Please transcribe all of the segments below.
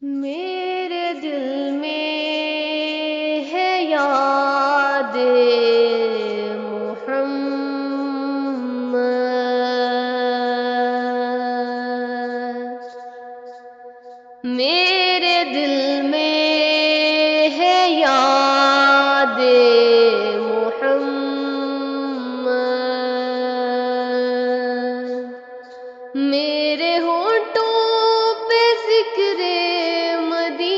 میرے دل میں ہے یاد محمد، میرے دل میں ہے یاد محمد، میرے ہونٹوں پہ ذکر مدینہ،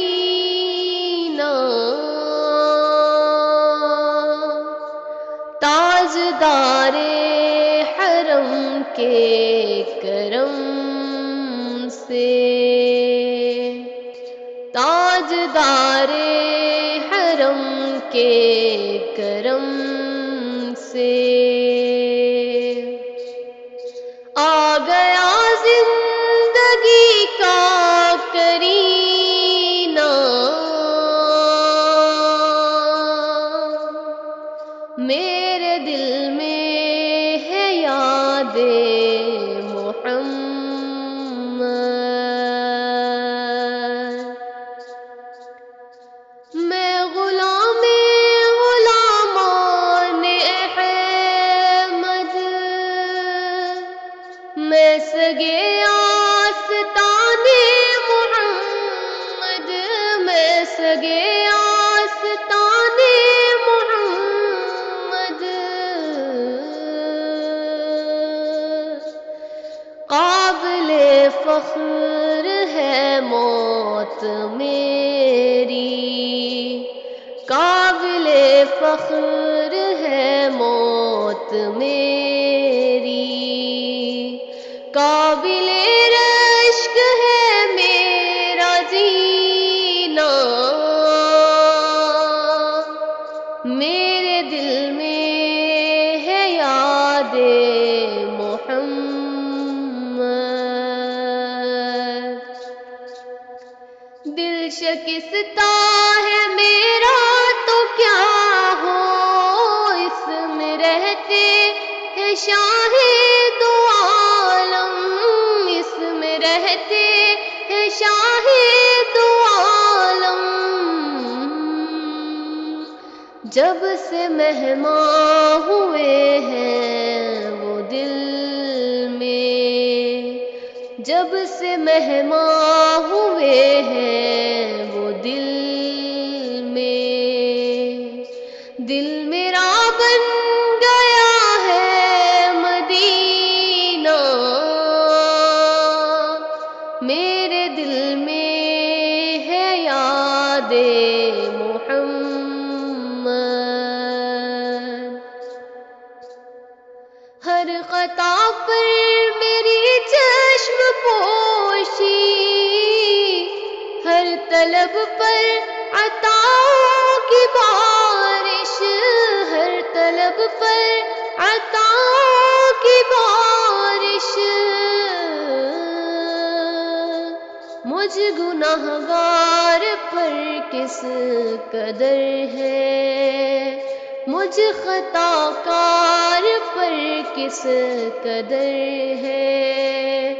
تاجدار حرم کے کرم سے، تاجدار حرم کے کرم سے آ گیا زندگی کا کرینہ، میرے دل میں ہے یاد محمد، میں غلام غلامان احمد، میں سگے آستان محمد، میں سگے آستان محمد، قابل فخر ہے موت میری، قابل فخر ہے موت میری، قابل رشک ہے میرا جینا، میرے دل میں ہے یاد محمد، دل شکستہ ہے میرا تو کیا ہو، اس میں رہتے ہیں شاہ دو عالم، اس میں رہتے ہیں شاہ دو عالم، جب سے مہمان ہوئے ہیں وہ دل میں، جب سے مہمان ہوئے ہیں وہ دل میں، دل میرا بن گیا ہے مدینہ، میرے دل میں ہے یاد محمد، ہر خطا پر میری چشم پوشی، ہر طلب پر عطاؤں کی بارش، ہر طلب پر عطاؤں کی بارش، مجھ گناہگار پر کس قدر ہے، مجھ خطا کار پر کس قدر ہے،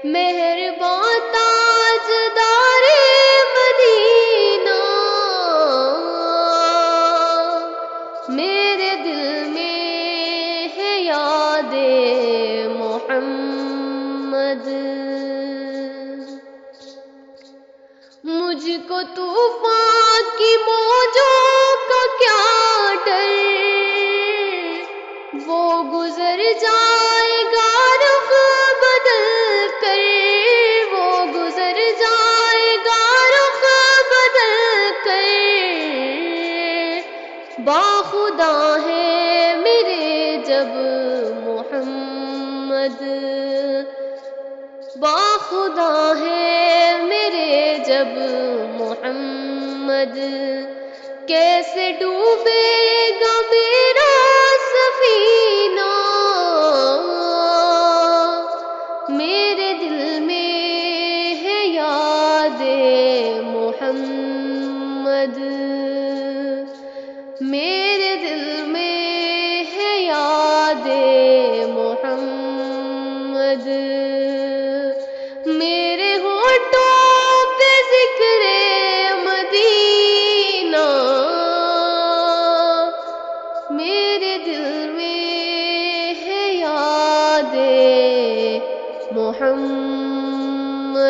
مہرباں تاجدار مدینہ، میرے دل میں ہے یاد محمد، مجھ کو طوفان کی موجوں کا کیا ڈر، وہ گزر جائے گا رخ بدل کر، وہ گزر جائے گا رخ بدل کر، باخدا ہے میرے جب محمد، باخدا ہے میرے جب محمد، کیسے ڈوبے گا میرا سفینہ، میرے دل میں ہے یاد محمد، میرے دل میں ہے یاد محمد، میرے ہونٹوں پہ ذکر محمد